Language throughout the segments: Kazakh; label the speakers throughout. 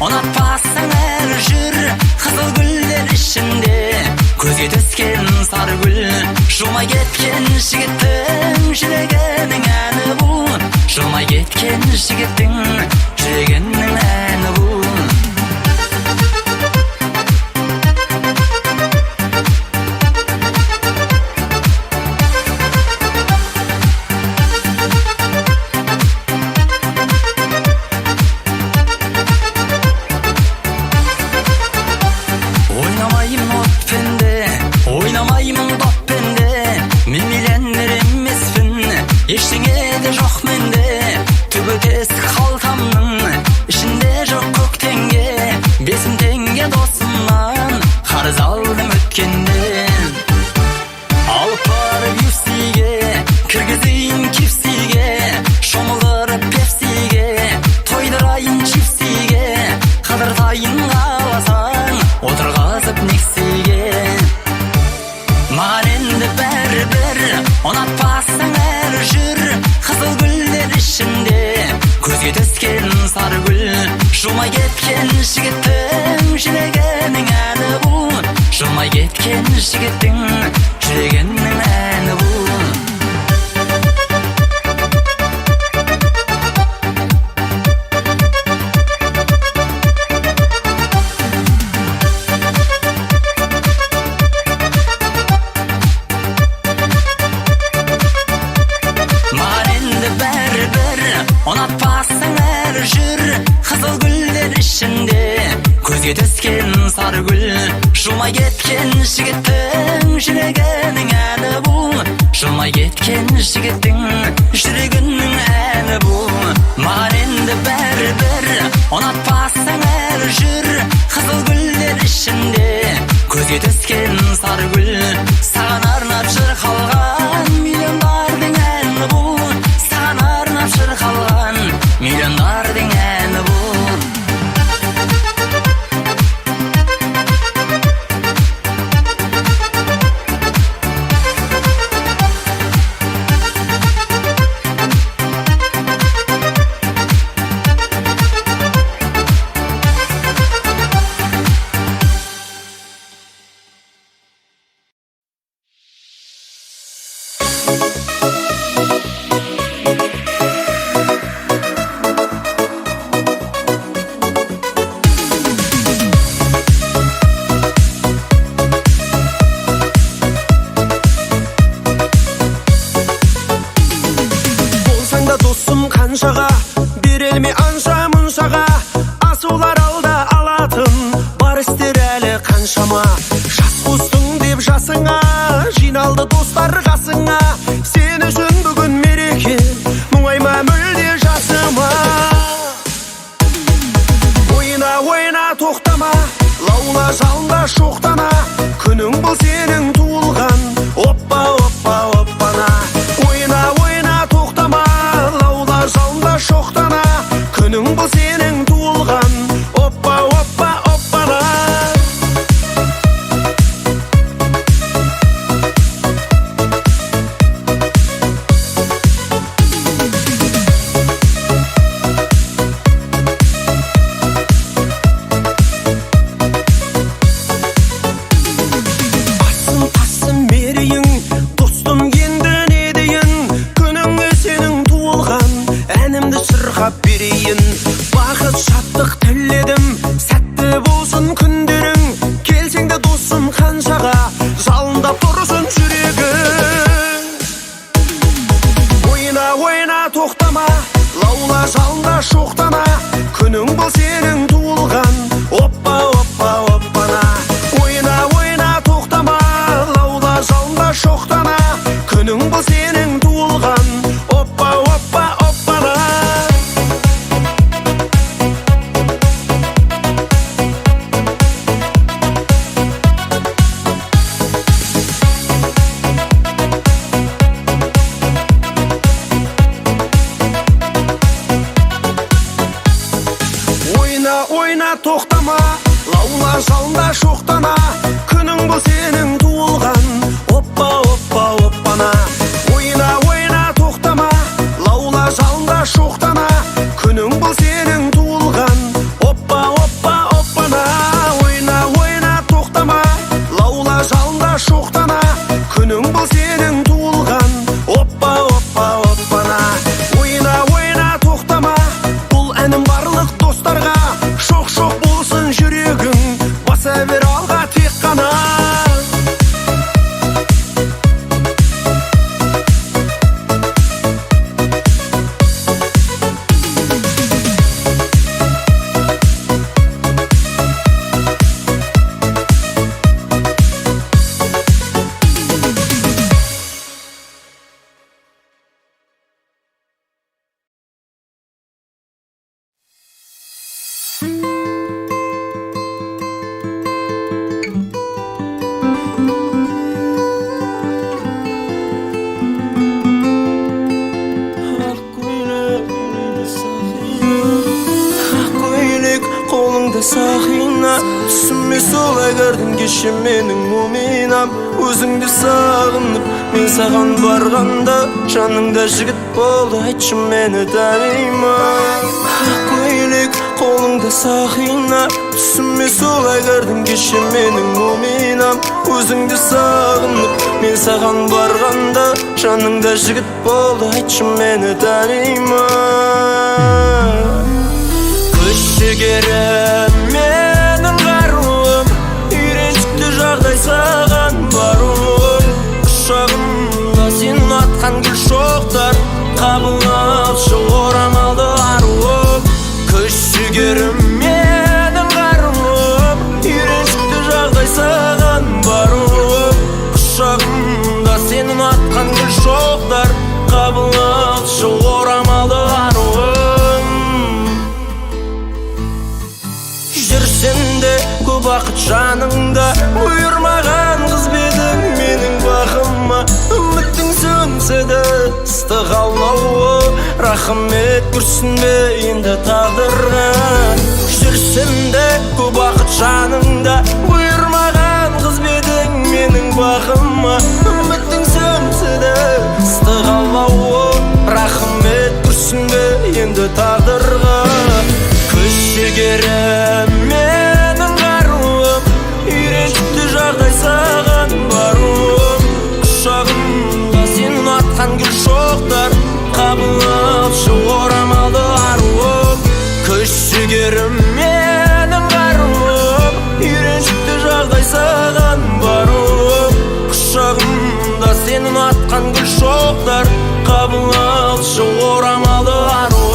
Speaker 1: Unutpassan her jür kızıl güller içinde. Көзге түскен сары гүл, жумай кеткен жігіттің жүрегінің әні бұл. Жумай кеткен жігіттің жүрегінің әні бұл. Oynamayım доппенде, мен миллионер емеспін, ештеңе де жоқ менде. Түбі тесік қалтамның ішінде жоқ көк теңге, 5 теңге досымнан қарыз алдым өткенде. Алып барып юфсиге, кіргізейін кипсиге, шомылдырып пепсиге, тойдырайын чипсиге, қадыртайын қаласаң, отырғызып нексиге. Маған енді бәрібір, ұнатпасың әр жүр қызыл гүлдер ішінде. Көзге түскен сары гүл, жумай кеткен жігіттің жүрегінің әні бұл. Жумай кеткен жігіттің жүрегінің әні бұл. Ұнатпасың әр жүр қызыл гүлдер ішінде. Көзге түскен сары гүл, жумай кеткен жігіттің жүрегінің әні бұл. Жумай кеткен жігіттің жүрегінің әні бұл. Маған енді бәрібір, ұнатпасың әр жүр қызыл гүлдер ішінде. Көзге түскен сары гүл, саған арнап жыр қалған миллиондардың әні бұл. Саған арнап жыр қалған миллиондардың әні бұл.
Speaker 2: Берелме анша мұншаға, асулар алда алатын бар істер әлі қаншама. Жас қостың деп жасыңа, жиналды достар қасыңа. Сен үшін бүгін мереке, мұңайма мүлде жасыма. Ойна, ойна, тоқтама, лаула жалында шоқтана. Күнің бұл сенің туылған, оппа, оппа, оппана. Ойна, ойна, тоқтама, лаула жалында шоқтана. Күнің бұл сенің туылған, оппа, оппа, оппана. Басым мерейің, достым енді не дейін. Күнің сенің туылған, әнімді шырқап берейін. Бақыт шаттық тіледім, сәтті болсын күндерің. Келсең де досым қаншаға, жалындап тұрсын жүрегің. Ойна, ойна, тоқтама, лаула жалында шоқтана. Күнің бұл сенің туылған, оппа, оппа, оппана. Ойна, ойна, тоқтама, лаула жалында шоқтана. Күнің бұл сенің туылған, оппа, оппа, оппана. Ойна, тоқтама, лаула жалында шоқтана. Күнің бұл сенің туылған, оппа, оппа, оппана. Ойна, ойна, тоқтама, лаула жалында шоқтана. Күнің бұл сенің туылған, оппа, оппа. сақина, түсіме солай кірдің кеше менің муминам. Өзіңді сағынып, мен саған барғанда, жаныңда жігіт болды, айтшы мені танима. Ақ көйлек, қолыңда сақина, түсіме солай кірдің кеше менің муминам. Өзіңді сағынып, мен саған барғанда, жаныңда жігіт болды, айтшы мені танима. Күш жігерім менің қаруым, үйреншікті жағдай саған баруым. Құшағымда сен атқан гүл шоқтар, қабыл алшы орамалды аруым. Күш жігерім менің қаруым, үйреншікті жағдай саған баруым. Құшағымда сен атқан гүл шоқтар, қабыл алшы орамалды аруым. Жүрсен де көп уақыт жаныңда, бұйырмаған қыз бедің менің бақыма. Үміттің сөнсе де ыстық алауы, рахмет күрсінбе енді тағдырға. Жүрсен де көп уақыт жаныңда, бұйырмаған қыз бедің менің бақыма. Үміттің сөнсе де ыстық алауы, рахмет күрсінбе енді тағдырға. Күш жігерім менің қаруым, үйреншікті жағдай саған баруым. Құшағымда сен атқан гүл шоқтар, қабыл алшы орамалды аруым. Күш жігерім менің қаруым, үйреншікті жағдай саған баруым. Құшағымда сен атқан гүл шоқтар, қабыл алшы орамалды аруым.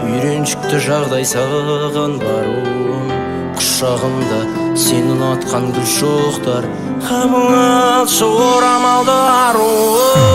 Speaker 2: Үйреншікті жағдай саған баруым. Құшағымда сенің атқан гүл шоқтар, қабыл алшы орамалды аруым.